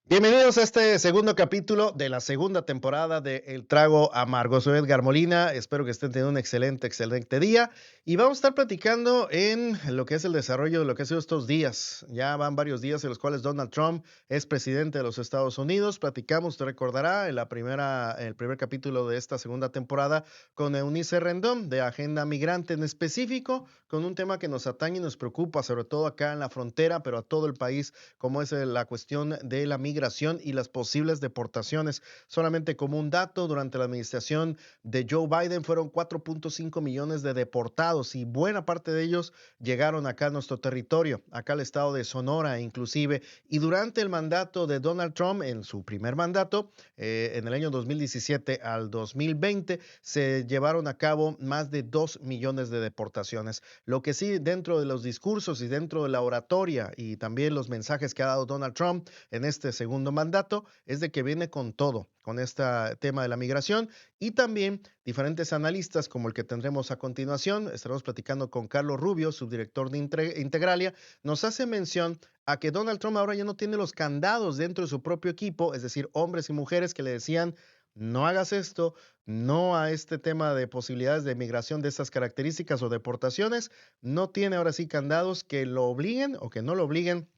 Bienvenidos a este segundo capítulo de la segunda temporada de El Trago Amargo. Soy Edgar Molina, espero que estén teniendo un excelente día y vamos a estar platicando en lo que es el desarrollo de lo que ha sido estos días. Ya van varios días en los cuales Donald Trump es presidente de los Estados Unidos. Platicamos, usted recordará, en el primer capítulo de esta segunda temporada con Eunice Rendón de Agenda Migrante, en específico con un tema que nos atañe y nos preocupa, sobre todo acá en la frontera, pero a todo el país, como es la cuestión de la migración y las posibles deportaciones. Solamente como un dato, durante la administración de Joe Biden fueron 4.5 millones de deportados y buena parte de ellos llegaron acá a nuestro territorio, acá al estado de Sonora inclusive. Y durante el mandato de Donald Trump, en su primer mandato, en el año 2017 al 2020, se llevaron a cabo más de 2 millones de deportaciones. Lo que sí, dentro de los discursos y dentro de la oratoria y también los mensajes que ha dado Donald Trump en este segundo mandato, es de que viene con todo, con este tema de la migración, y también diferentes analistas como el que tendremos a continuación. Estaremos platicando con Carlos Rubio, subdirector de Integralia. Nos hace mención a que Donald Trump ahora ya no tiene los candados dentro de su propio equipo, es decir, hombres y mujeres que le decían: no hagas esto, no a este tema de posibilidades de migración de estas características o deportaciones. No tiene ahora sí candados que lo obliguen o que no lo obliguen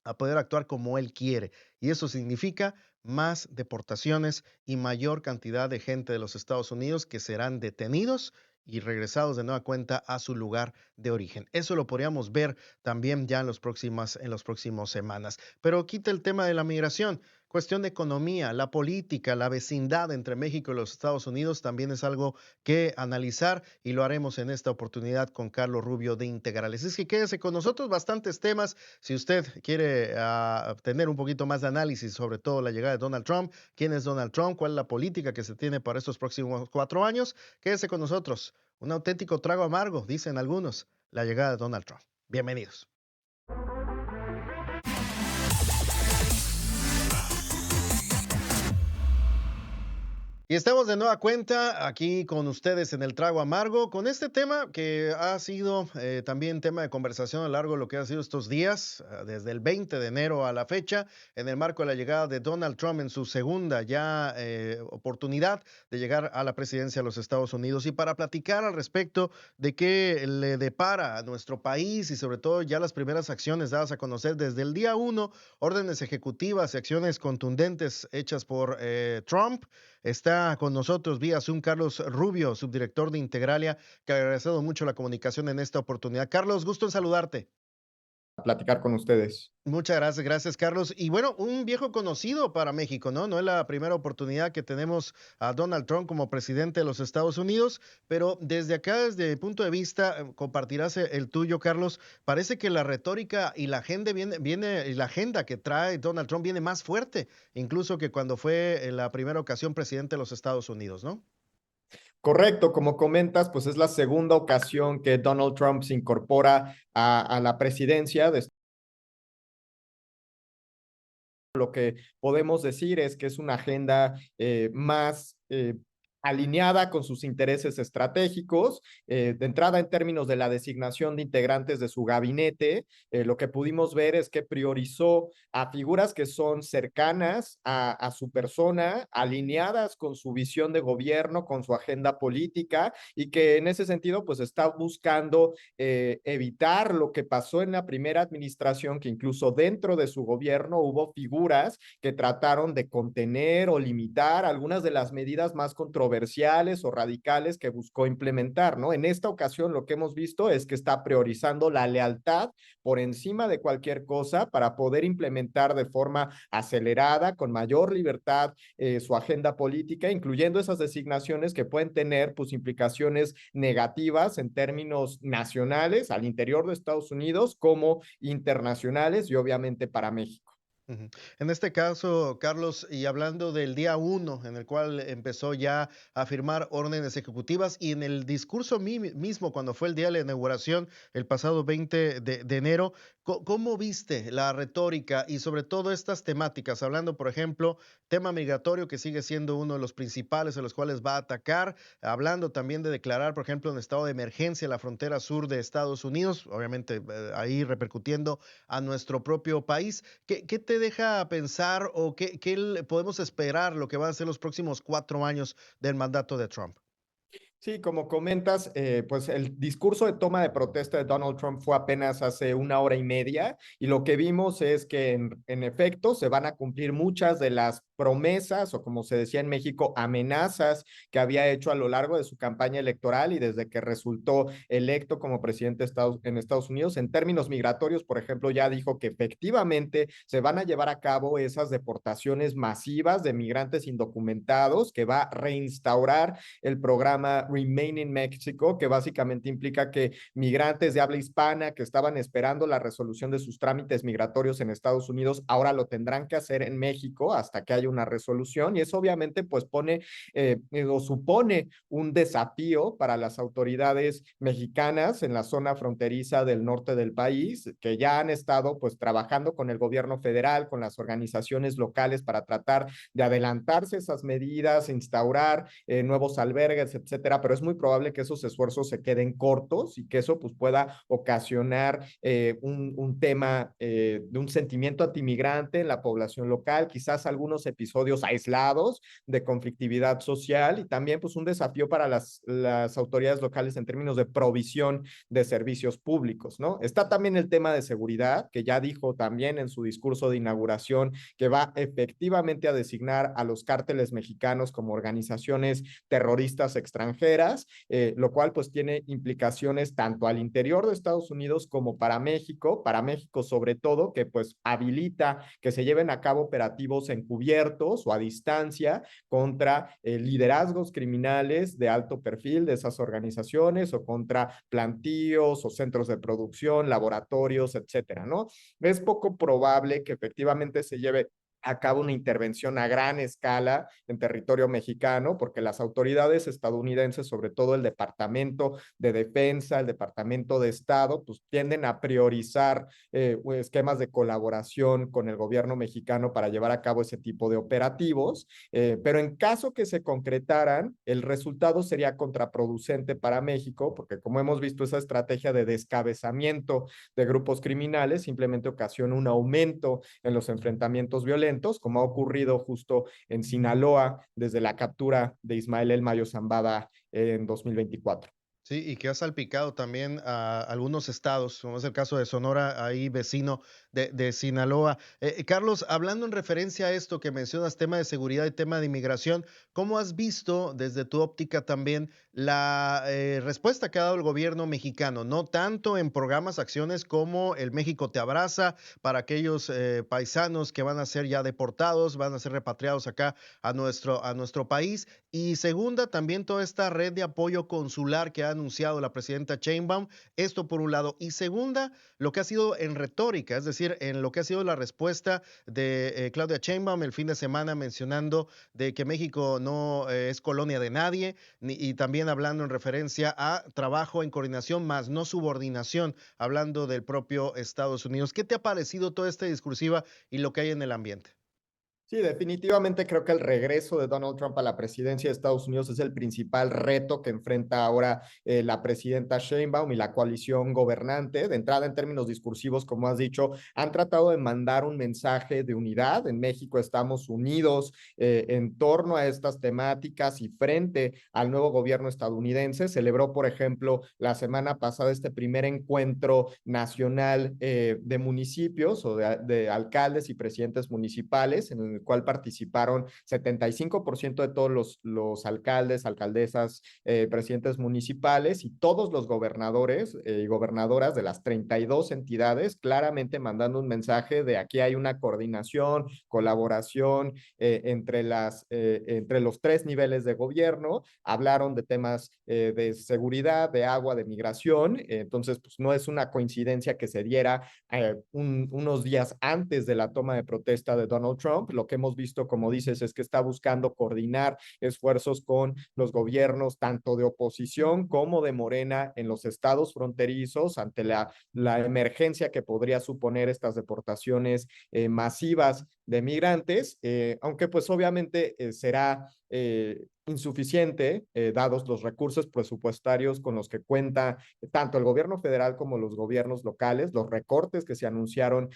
a poder actuar como él quiere. Y eso significa más deportaciones y mayor cantidad de gente de los Estados Unidos que serán detenidos y regresados de nueva cuenta a su lugar de origen. Eso lo podríamos ver también ya en los próximos semanas. Pero quita el tema de la migración. Cuestión de economía, la política, la vecindad entre México y los Estados Unidos también es algo que analizar y lo haremos en esta oportunidad con Carlos Rubio de Integrales. Es que quédese con nosotros, bastantes temas. Si usted quiere tener un poquito más de análisis sobre todo la llegada de Donald Trump, quién es Donald Trump, cuál es la política que se tiene para estos próximos 4 años, quédese con nosotros. Un auténtico trago amargo, dicen algunos, la llegada de Donald Trump. Bienvenidos. Y estamos de nueva cuenta aquí con ustedes en el Trago Amargo, con este tema que ha sido también tema de conversación a lo largo de lo que ha sido estos días, desde el 20 de enero a la fecha, en el marco de la llegada de Donald Trump en su segunda ya oportunidad de llegar a la presidencia de los Estados Unidos. Y para platicar al respecto de qué le depara a nuestro país y sobre todo ya las primeras acciones dadas a conocer desde el día 1, órdenes ejecutivas y acciones contundentes hechas por Trump. Está con nosotros vía Zoom Carlos Rubio, subdirector de Integralia, que ha agradecido mucho la comunicación en esta oportunidad. Carlos, gusto en saludarte. Platicar con ustedes. Muchas gracias Carlos. Y bueno, un viejo conocido para México, ¿no? No es la primera oportunidad que tenemos a Donald Trump como presidente de los Estados Unidos, pero desde acá, desde mi punto de vista, compartirás el tuyo, Carlos. Parece que la retórica y la agenda y la agenda que trae Donald Trump viene más fuerte, incluso que cuando fue en la primera ocasión presidente de los Estados Unidos, ¿no? Correcto, como comentas, pues es la segunda ocasión que Donald Trump se incorpora a la presidencia. Lo que podemos decir es que es una agenda más alineada con sus intereses estratégicos. De entrada, en términos de la designación de integrantes de su gabinete, lo que pudimos ver es que priorizó a figuras que son cercanas a su persona, alineadas con su visión de gobierno, con su agenda política, y que en ese sentido pues está buscando evitar lo que pasó en la primera administración, que incluso dentro de su gobierno hubo figuras que trataron de contener o limitar algunas de las medidas más controversiales o radicales que buscó implementar, ¿no? En esta ocasión lo que hemos visto es que está priorizando la lealtad por encima de cualquier cosa para poder implementar de forma acelerada, con mayor libertad, su agenda política, incluyendo esas designaciones que pueden tener pues implicaciones negativas en términos nacionales al interior de Estados Unidos como internacionales y obviamente para México. Ujú. En este caso, Carlos, y hablando del día 1, en el cual empezó ya a firmar órdenes ejecutivas, y en el discurso mismo, cuando fue el día de la inauguración, el pasado 20 de enero, ¿Cómo viste la retórica y sobre todo estas temáticas? Hablando, por ejemplo, tema migratorio, que sigue siendo uno de los principales en los cuales va a atacar, hablando también de declarar, por ejemplo, un estado de emergencia en la frontera sur de Estados Unidos, obviamente ahí repercutiendo a nuestro propio país. ¿Qué te deja pensar o qué podemos esperar lo que van a ser los próximos 4 años del mandato de Trump? Sí, como comentas, pues el discurso de toma de protesta de Donald Trump fue apenas hace una hora y media y lo que vimos es que en efecto se van a cumplir muchas de las promesas o como se decía en México, amenazas que había hecho a lo largo de su campaña electoral y desde que resultó electo como presidente en Estados Unidos. En términos migratorios, por ejemplo, ya dijo que efectivamente se van a llevar a cabo esas deportaciones masivas de migrantes indocumentados, que va a reinstaurar el programa Remain in Mexico, que básicamente implica que migrantes de habla hispana que estaban esperando la resolución de sus trámites migratorios en Estados Unidos, ahora lo tendrán que hacer en México hasta que haya una resolución y eso obviamente pues pone o supone un desafío para las autoridades mexicanas en la zona fronteriza del norte del país, que ya han estado pues trabajando con el gobierno federal, con las organizaciones locales para tratar de adelantarse esas medidas, instaurar nuevos albergues, etcétera, pero es muy probable que esos esfuerzos se queden cortos y que eso pues pueda ocasionar un tema de un sentimiento antimigrante en la población local, quizás algunos episodios aislados de conflictividad social y también pues un desafío para las autoridades locales en términos de provisión de servicios públicos, ¿no? Está también el tema de seguridad, que ya dijo también en su discurso de inauguración que va efectivamente a designar a los cárteles mexicanos como organizaciones terroristas extranjeras, lo cual pues tiene implicaciones tanto al interior de Estados Unidos como para México sobre todo, que pues habilita que se lleven a cabo operativos encubiertos o a distancia contra liderazgos criminales de alto perfil de esas organizaciones o contra plantíos o centros de producción, laboratorios, etcétera, ¿no? Es poco probable que efectivamente se lleve a cabo una intervención a gran escala en territorio mexicano, porque las autoridades estadounidenses, sobre todo el Departamento de Defensa, el Departamento de Estado, pues tienden a priorizar esquemas de colaboración con el gobierno mexicano para llevar a cabo ese tipo de operativos, pero en caso que se concretaran, el resultado sería contraproducente para México, porque como hemos visto, esa estrategia de descabezamiento de grupos criminales simplemente ocasiona un aumento en los enfrentamientos violentos, como ha ocurrido justo en Sinaloa desde la captura de Ismael El Mayo Zambada en 2024. Sí, y que ha salpicado también a algunos estados, como es el caso de Sonora, ahí vecino de Sinaloa. Carlos, hablando en referencia a esto que mencionas, tema de seguridad y tema de inmigración, ¿cómo has visto desde tu óptica también la respuesta que ha dado el gobierno mexicano? No tanto en programas, acciones como el México te abraza para aquellos paisanos que van a ser ya deportados, van a ser repatriados acá a nuestro país. Y segunda, también toda esta red de apoyo consular que ha anunciado la presidenta Sheinbaum, esto por un lado. Y segunda, lo que ha sido en retórica, es decir, en lo que ha sido la respuesta de Claudia Sheinbaum el fin de semana mencionando de que México no es colonia de nadie y también hablando en referencia a trabajo en coordinación más no subordinación, hablando del propio Estados Unidos. ¿Qué te ha parecido toda esta discursiva y lo que hay en el ambiente? Sí, definitivamente creo que el regreso de Donald Trump a la presidencia de Estados Unidos es el principal reto que enfrenta ahora la presidenta Sheinbaum y la coalición gobernante. De entrada, en términos discursivos, como has dicho, han tratado de mandar un mensaje de unidad. En México estamos unidos en torno a estas temáticas y frente al nuevo gobierno estadounidense. Celebró, por ejemplo, la semana pasada este primer encuentro nacional de municipios o de alcaldes y presidentes municipales en el cual participaron 75% de todos los alcaldes, alcaldesas, presidentes municipales y todos los gobernadores y gobernadoras de las 32 entidades, claramente mandando un mensaje de aquí hay una coordinación, colaboración entre los tres niveles de gobierno. Hablaron de temas de seguridad, de agua, de migración. Entonces, pues no es una coincidencia que se diera unos días antes de la toma de protesta de Donald Trump, lo lo que hemos visto, como dices, es que está buscando coordinar esfuerzos con los gobiernos tanto de oposición como de Morena en los estados fronterizos ante la emergencia que podría suponer estas deportaciones masivas de migrantes, aunque pues obviamente será insuficiente, dados los recursos presupuestarios con los que cuenta tanto el gobierno federal como los gobiernos locales, los recortes que se anunciaron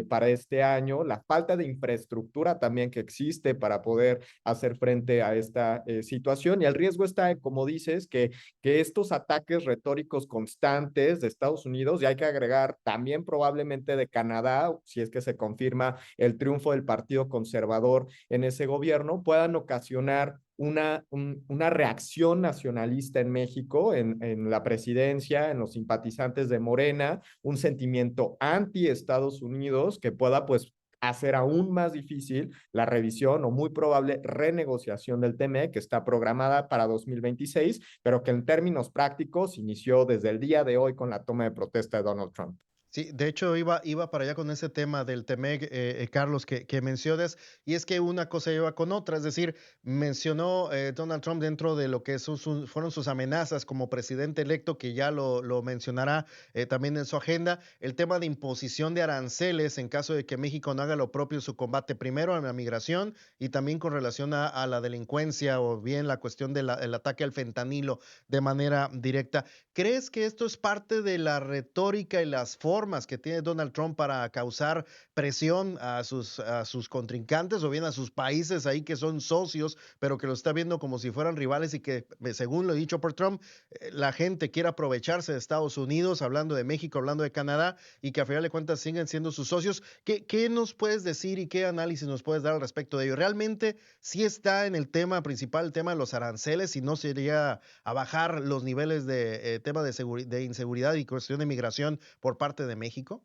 para este año, la falta de infraestructura también que existe para poder hacer frente a esta situación. Y el riesgo está, como dices, que estos ataques retóricos constantes de Estados Unidos, y hay que agregar también probablemente de Canadá, si es que se confirma el triunfo del Partido Conservador en ese gobierno, puedan ocasionar una reacción nacionalista en México, en la presidencia, en los simpatizantes de Morena, un sentimiento anti-Estados Unidos que pueda pues hacer aún más difícil la revisión o muy probable renegociación del TME que está programada para 2026, pero que en términos prácticos inició desde el día de hoy con la toma de protesta de Donald Trump. Sí, de hecho iba para allá con ese tema del TEMEC, Carlos, que mencionas, y es que una cosa lleva con otra, es decir, mencionó Donald Trump dentro de lo que fueron sus amenazas como presidente electo, que ya lo mencionará también en su agenda, el tema de imposición de aranceles en caso de que México no haga lo propio en su combate primero a la migración y también con relación a la delincuencia o bien la cuestión del ataque al fentanilo de manera directa. ¿Crees que esto es parte de la retórica y las formas que tiene Donald Trump para causar presión a sus contrincantes o bien a sus países ahí que son socios, pero que lo está viendo como si fueran rivales y que, según lo dicho por Trump, la gente quiere aprovecharse de Estados Unidos, hablando de México, hablando de Canadá, y que a final de cuentas siguen siendo sus socios? ¿Qué nos puedes decir y qué análisis nos puedes dar al respecto de ello? ¿Realmente sí está en el tema principal, el tema de los aranceles, y no sería a bajar los niveles de tema de inseguridad y cuestión de migración por parte de México?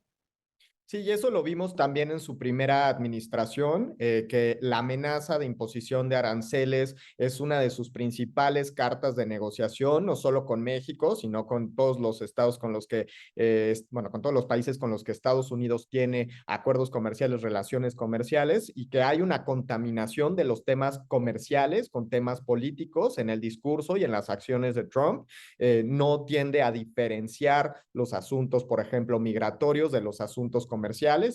Sí, y eso lo vimos también en su primera administración, que la amenaza de imposición de aranceles es una de sus principales cartas de negociación, no solo con México, sino con todos los estados con los que, bueno, con todos los países con los que Estados Unidos tiene acuerdos comerciales, relaciones comerciales, y que hay una contaminación de los temas comerciales con temas políticos en el discurso y en las acciones de Trump. No tiende a diferenciar los asuntos, por ejemplo, migratorios de los asuntos comerciales,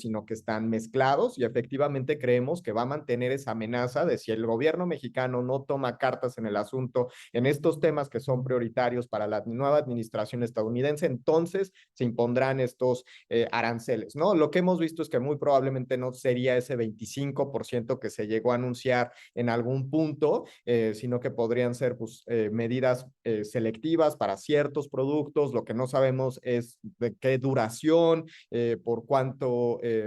sino que están mezclados y efectivamente creemos que va a mantener esa amenaza de si el gobierno mexicano no toma cartas en el asunto en estos temas que son prioritarios para la nueva administración estadounidense, entonces se impondrán estos aranceles, ¿no? Lo que hemos visto es que muy probablemente no sería ese 25% que se llegó a anunciar en algún punto, sino que podrían ser pues, medidas selectivas para ciertos productos. Lo que no sabemos es de qué duración, por cuánto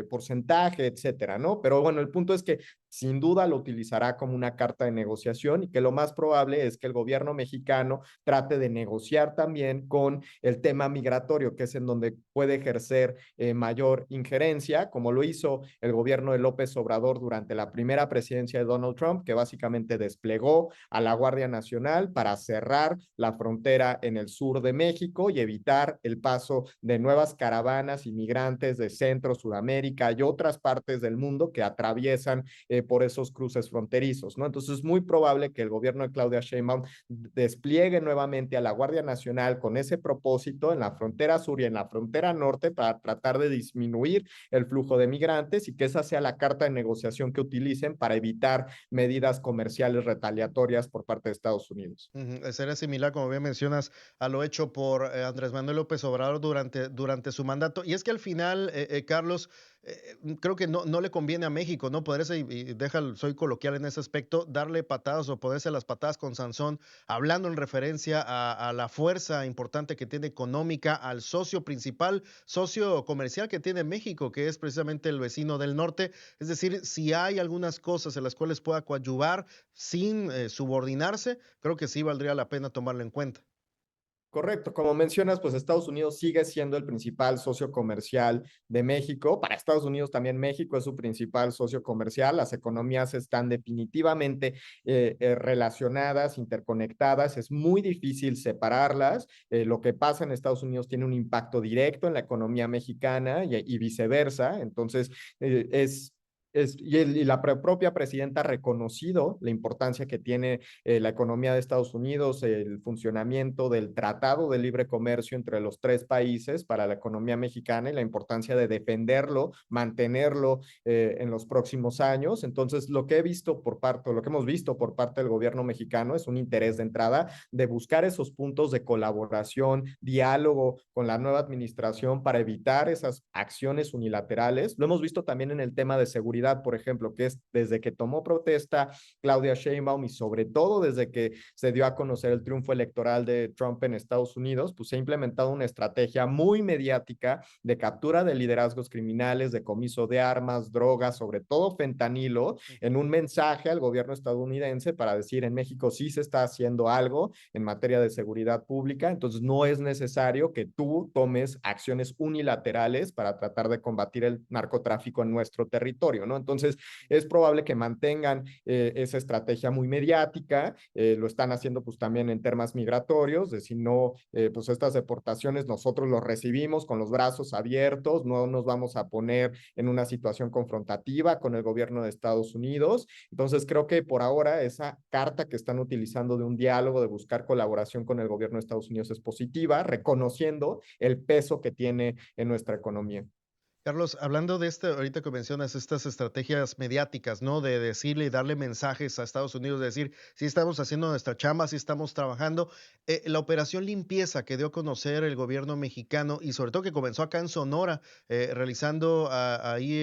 porcentaje, etcétera, ¿no? Pero bueno, el punto es que sin duda lo utilizará como una carta de negociación y que lo más probable es que el gobierno mexicano trate de negociar también con el tema migratorio, que es en donde puede ejercer mayor injerencia, como lo hizo el gobierno de López Obrador durante la primera presidencia de Donald Trump, que básicamente desplegó a la Guardia Nacional para cerrar la frontera en el sur de México y evitar el paso de nuevas caravanas inmigrantes de Centro, Sudamérica y otras partes del mundo que atraviesan por esos cruces fronterizos, ¿no? Entonces es muy probable que el gobierno de Claudia Sheinbaum despliegue nuevamente a la Guardia Nacional con ese propósito en la frontera sur y en la frontera norte para tratar de disminuir el flujo de migrantes y que esa sea la carta de negociación que utilicen para evitar medidas comerciales retaliatorias por parte de Estados Unidos. Sería similar, como bien mencionas, a lo hecho por Andrés Manuel López Obrador durante su mandato. Y es que al final, Carlos, creo que no le conviene a México, ¿no? Poderse, soy coloquial en ese aspecto, darle patadas o ponerse las patadas con Sansón, hablando en referencia a la fuerza importante que tiene económica, al socio principal, socio comercial que tiene México, que es precisamente el vecino del norte. Es decir, si hay algunas cosas en las cuales pueda coadyuvar sin subordinarse, creo que sí valdría la pena tomarlo en cuenta. Correcto, como mencionas, pues Estados Unidos sigue siendo el principal socio comercial de México. Para Estados Unidos también México es su principal socio comercial. Las economías están definitivamente relacionadas, interconectadas. Es muy difícil separarlas. Lo que pasa en Estados Unidos tiene un impacto directo en la economía mexicana y viceversa. Entonces, es y la propia presidenta ha reconocido la importancia que tiene la economía de Estados Unidos, el funcionamiento del Tratado de Libre Comercio entre los tres países para la economía mexicana y la importancia de defenderlo, mantenerlo en los próximos años. Entonces, lo que he visto por parte, lo que hemos visto por parte del gobierno mexicano es un interés de entrada de buscar esos puntos de colaboración, diálogo con la nueva administración para evitar esas acciones unilaterales. Lo hemos visto también en el tema de seguridad, por ejemplo, que es desde que tomó protesta Claudia Sheinbaum y sobre todo desde que se dio a conocer el triunfo electoral de Trump en Estados Unidos, pues se ha implementado una estrategia muy mediática de captura de liderazgos criminales, de comiso de armas, drogas, sobre todo fentanilo, en un mensaje al gobierno estadounidense para decir en México sí se está haciendo algo en materia de seguridad pública, entonces no es necesario que tú tomes acciones unilaterales para tratar de combatir el narcotráfico en nuestro territorio, ¿no? Entonces es probable que mantengan esa estrategia muy mediática, lo están haciendo pues también en temas migratorios, de si no, pues estas deportaciones nosotros los recibimos con los brazos abiertos, no nos vamos a poner en una situación confrontativa con el gobierno de Estados Unidos. Entonces creo que por ahora esa carta que están utilizando de un diálogo, de buscar colaboración con el gobierno de Estados Unidos es positiva, reconociendo el peso que tiene en nuestra economía. Carlos, hablando de este, ahorita que mencionas estas estrategias mediáticas, ¿no? De decirle y darle mensajes a Estados Unidos, de decir, sí estamos haciendo nuestra chamba, sí estamos trabajando. La operación limpieza que dio a conocer el gobierno mexicano y sobre todo que comenzó acá en Sonora, realizando ahí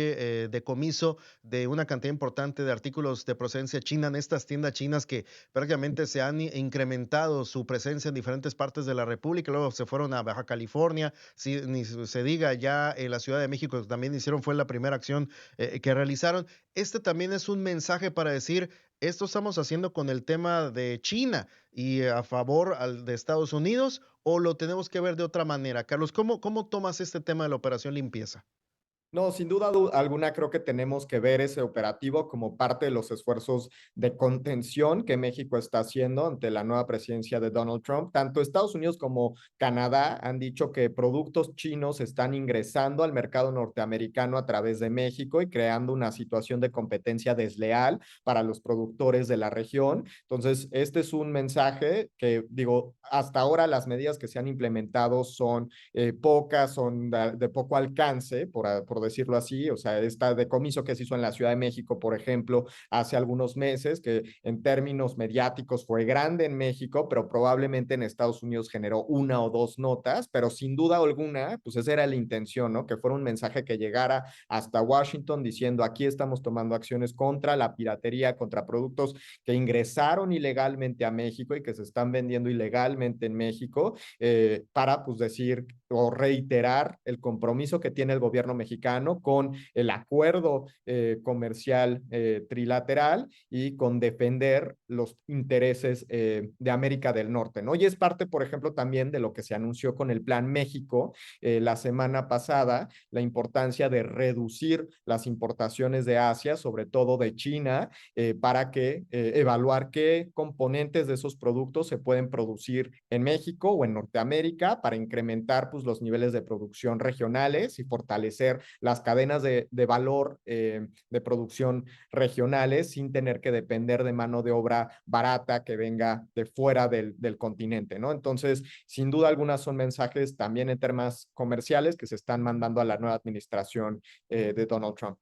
decomiso de una cantidad importante de artículos de procedencia china en estas tiendas chinas que prácticamente se han incrementado su presencia en diferentes partes de la República, luego se fueron a Baja California, si, ni se diga ya en la Ciudad de México también hicieron, fue la primera acción que realizaron. Este también es un mensaje para decir, esto estamos haciendo con el tema de China y a favor de Estados Unidos, o lo tenemos que ver de otra manera. Carlos, ¿cómo tomas este tema de la operación limpieza? No, sin duda alguna creo que tenemos que ver ese operativo como parte de los esfuerzos de contención que México está haciendo ante la nueva presidencia de Donald Trump. Tanto Estados Unidos como Canadá han dicho que productos chinos están ingresando al mercado norteamericano a través de México y creando una situación de competencia desleal para los productores de la región. Entonces, este es un mensaje que, digo, hasta ahora las medidas que se han implementado son pocas, son de poco alcance, por decirlo así. O sea, esta decomiso que se hizo en la Ciudad de México, por ejemplo, hace algunos meses, que en términos mediáticos fue grande en México, pero probablemente en Estados Unidos generó una o dos notas, pero sin duda alguna, pues esa era la intención, ¿no? Que fuera un mensaje que llegara hasta Washington diciendo aquí estamos tomando acciones contra la piratería, contra productos que ingresaron ilegalmente a México y que se están vendiendo ilegalmente en México, para pues decir o reiterar el compromiso que tiene el gobierno mexicano con el acuerdo comercial trilateral y con defender los intereses de América del Norte, ¿no? Y es parte, por ejemplo, también de lo que se anunció con el Plan México la semana pasada, la importancia de reducir las importaciones de Asia, sobre todo de China, para que evaluar qué componentes de esos productos se pueden producir en México o en Norteamérica para incrementar pues, los niveles de producción regionales y fortalecer las cadenas de valor de producción regionales sin tener que depender de mano de obra barata que venga de fuera del continente, ¿no? Entonces, sin duda algunas son mensajes también en temas comerciales que se están mandando a la nueva administración de Donald Trump.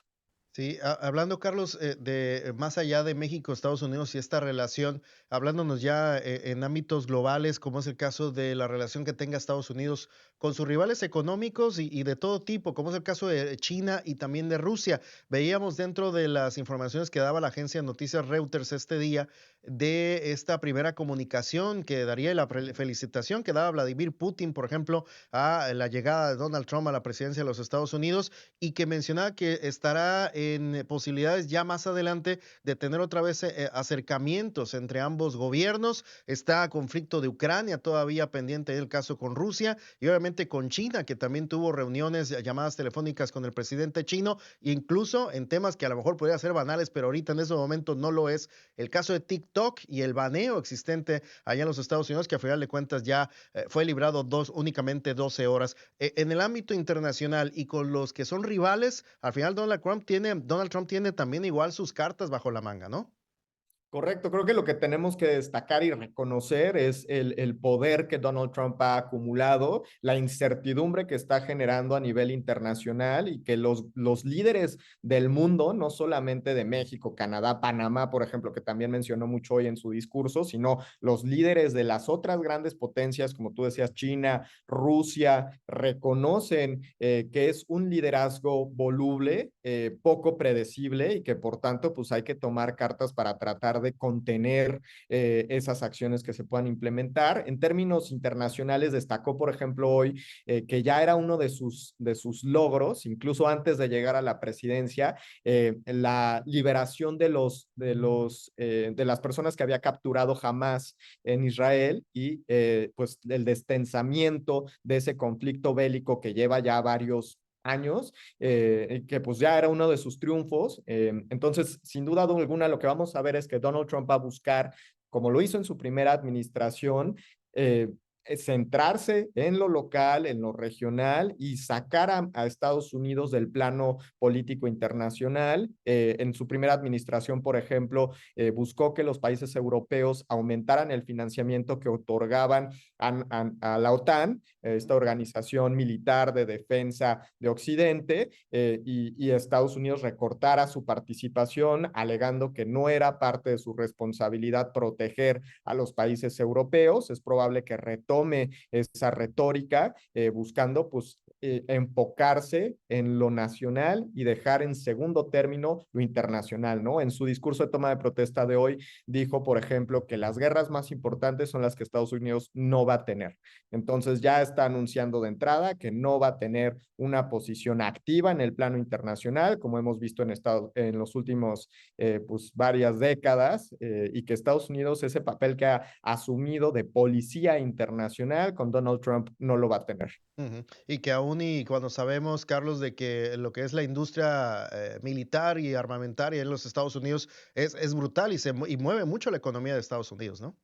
Sí, hablando, Carlos, de más allá de México, Estados Unidos y esta relación, hablándonos ya en ámbitos globales, como es el caso de la relación que tenga Estados Unidos con sus rivales económicos y de todo tipo, como es el caso de China y también de Rusia. Veíamos dentro de las informaciones que daba la agencia de noticias Reuters este día de esta primera comunicación que daría la felicitación que daba Vladimir Putin, por ejemplo, a la llegada de Donald Trump a la presidencia de los Estados Unidos y que mencionaba que estará en posibilidades ya más adelante de tener otra vez acercamientos entre ambos gobiernos. Está conflicto de Ucrania todavía pendiente del caso con Rusia y obviamente con China, que también tuvo reuniones, llamadas telefónicas con el presidente chino, incluso en temas que a lo mejor podría ser banales, pero ahorita en ese momento no lo es. El caso de TikTok y el baneo existente allá en los Estados Unidos, que a final de cuentas ya fue librado únicamente 12 horas. En el ámbito internacional y con los que son rivales, al final Donald Trump tiene que Donald Trump tiene también igual sus cartas bajo la manga, ¿no? Correcto, creo que lo que tenemos que destacar y reconocer es el poder que Donald Trump ha acumulado, la incertidumbre que está generando a nivel internacional y que los líderes del mundo, no solamente de México, Canadá, Panamá, por ejemplo, que también mencionó mucho hoy en su discurso, sino los líderes de las otras grandes potencias, como tú decías, China, Rusia, reconocen que es un liderazgo voluble, poco predecible y que por tanto pues hay que tomar cartas para tratar de contener esas acciones que se puedan implementar. En términos internacionales, destacó, por ejemplo, hoy que ya era uno de sus logros, incluso antes de llegar a la presidencia, la liberación de las personas que había capturado Hamas en Israel y pues el destensamiento de ese conflicto bélico que lleva ya varios años, que pues ya era uno de sus triunfos. Entonces, sin duda alguna, lo que vamos a ver es que Donald Trump va a buscar, como lo hizo en su primera administración, centrarse en lo local, en lo regional y sacar a Estados Unidos del plano político internacional. En su primera administración, por ejemplo, buscó que los países europeos aumentaran el financiamiento que otorgaban a la OTAN, esta organización militar de defensa de Occidente, y Estados Unidos recortara su participación, alegando que no era parte de su responsabilidad proteger a los países europeos. Es probable que retome esa retórica, buscando pues enfocarse en lo nacional y dejar en segundo término lo internacional, ¿no? En su discurso de toma de protesta de hoy dijo, por ejemplo, que las guerras más importantes son las que Estados Unidos no va a tener. Entonces ya está anunciando de entrada que no va a tener una posición activa en el plano internacional, como hemos visto en los últimos pues varias décadas, y que Estados Unidos ese papel que ha asumido de policía internacional con Donald Trump no lo va a tener. Ujú. Y que aún y cuando sabemos, Carlos, de que lo que es la industria militar y armamentaria en los Estados Unidos es brutal y mueve mucho la economía de Estados Unidos, ¿no?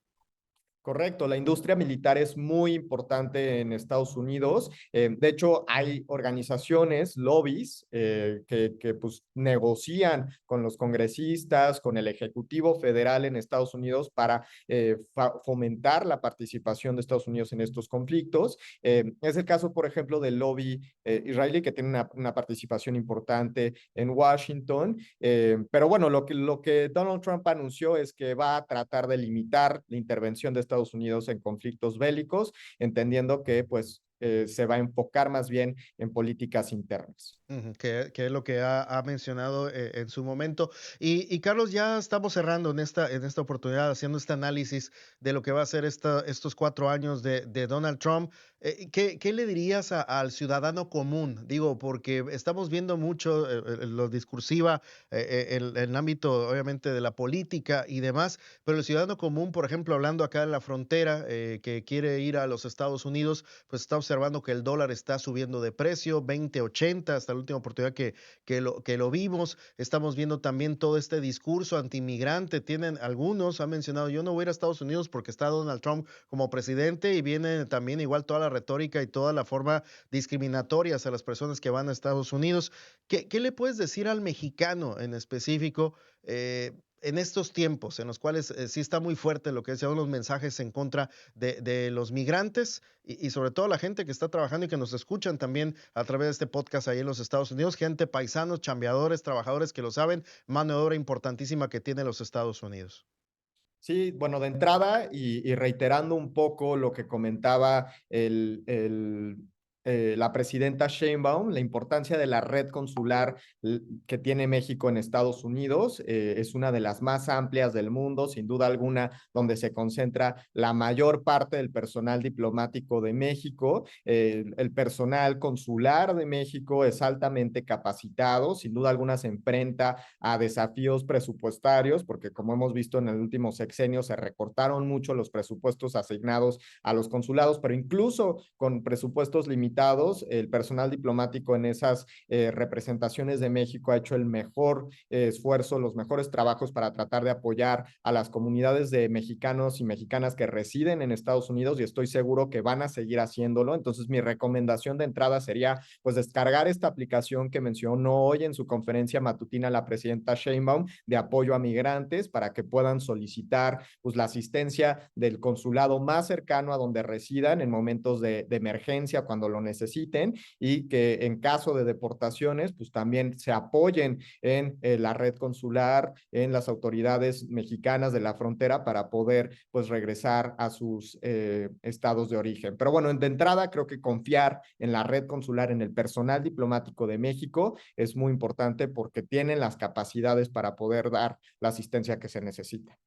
Correcto, la industria militar es muy importante en Estados Unidos. De hecho, hay organizaciones, lobbies, que pues negocian con los congresistas, con el Ejecutivo Federal en Estados Unidos para fomentar la participación de Estados Unidos en estos conflictos. Es el caso, por ejemplo, del lobby israelí, que tiene una participación importante en Washington. Pero bueno, lo que Donald Trump anunció es que va a tratar de limitar la intervención de Estados Unidos en conflictos bélicos, entendiendo que pues se va a enfocar más bien en políticas internas. Ujú, que es lo que ha mencionado en su momento. Y Carlos, ya estamos cerrando en esta oportunidad, haciendo este análisis de lo que va a ser estos 4 años de Donald Trump. ¿Qué le dirías al ciudadano común? Digo, porque estamos viendo mucho lo discursiva, el ámbito obviamente de la política y demás, pero el ciudadano común, por ejemplo, hablando acá en la frontera, que quiere ir a los Estados Unidos, pues está observando que el dólar está subiendo de precio, 20.80 hasta la última oportunidad que lo vimos. Estamos viendo también todo este discurso antimigrante. Tienen algunos, han mencionado, yo no voy a ir a Estados Unidos porque está Donald Trump como presidente y viene también igual toda la retórica y toda la forma discriminatoria hacia las personas que van a Estados Unidos. ¿Qué le puedes decir al mexicano en específico? En estos tiempos en los cuales sí está muy fuerte lo que decían los mensajes en contra de los migrantes y sobre todo la gente que está trabajando y que nos escuchan también a través de este podcast ahí en los Estados Unidos, gente, paisanos, chambeadores, trabajadores que lo saben, mano de obra importantísima que tiene los Estados Unidos. Sí, bueno, de entrada y reiterando un poco lo que comentaba la presidenta Sheinbaum, la importancia de la red consular que tiene México en Estados Unidos, es una de las más amplias del mundo, sin duda alguna, donde se concentra la mayor parte del personal diplomático de México. El personal consular de México es altamente capacitado, sin duda alguna se enfrenta a desafíos presupuestarios, porque como hemos visto en el último sexenio, se recortaron mucho los presupuestos asignados a los consulados, pero incluso con presupuestos limitados, invitados. El personal diplomático en esas representaciones de México ha hecho el mejor esfuerzo, los mejores trabajos para tratar de apoyar a las comunidades de mexicanos y mexicanas que residen en Estados Unidos y estoy seguro que van a seguir haciéndolo. Entonces, mi recomendación de entrada sería pues descargar esta aplicación que mencionó hoy en su conferencia matutina la presidenta Sheinbaum de apoyo a migrantes para que puedan solicitar pues la asistencia del consulado más cercano a donde residan en momentos de emergencia cuando lo necesiten y que en caso de deportaciones pues también se apoyen en la red consular, en las autoridades mexicanas de la frontera para poder pues regresar a sus estados de origen. Pero bueno, de entrada creo que confiar en la red consular, en el personal diplomático de México es muy importante porque tienen las capacidades para poder dar la asistencia que se necesita.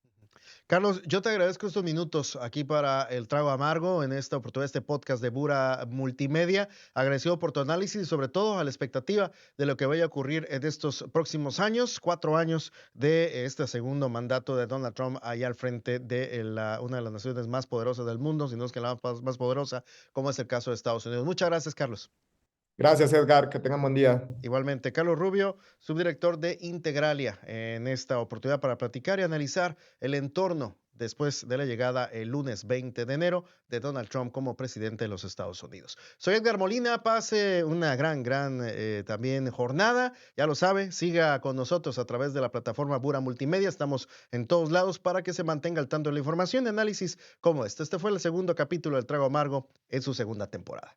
Carlos, yo te agradezco estos minutos aquí para el Trago Amargo en esta oportunidad, este podcast de Bura Multimedia. Agradecido por tu análisis y sobre todo a la expectativa de lo que vaya a ocurrir en estos próximos años, 4 años de este segundo mandato de Donald Trump allá al frente de una de las naciones más poderosas del mundo, si no es que la más poderosa, como es el caso de Estados Unidos. Muchas gracias, Carlos. Gracias, Edgar. Que tengan buen día. Igualmente, Carlos Rubio, subdirector de Integralia, en esta oportunidad para platicar y analizar el entorno después de la llegada el lunes 20 de enero de Donald Trump como presidente de los Estados Unidos. Soy Edgar Molina, pase una gran también jornada, ya lo sabe, siga con nosotros a través de la plataforma Bura Multimedia, estamos en todos lados para que se mantenga al tanto de la información y análisis como este. Este fue el segundo capítulo del Trago Amargo en su segunda temporada.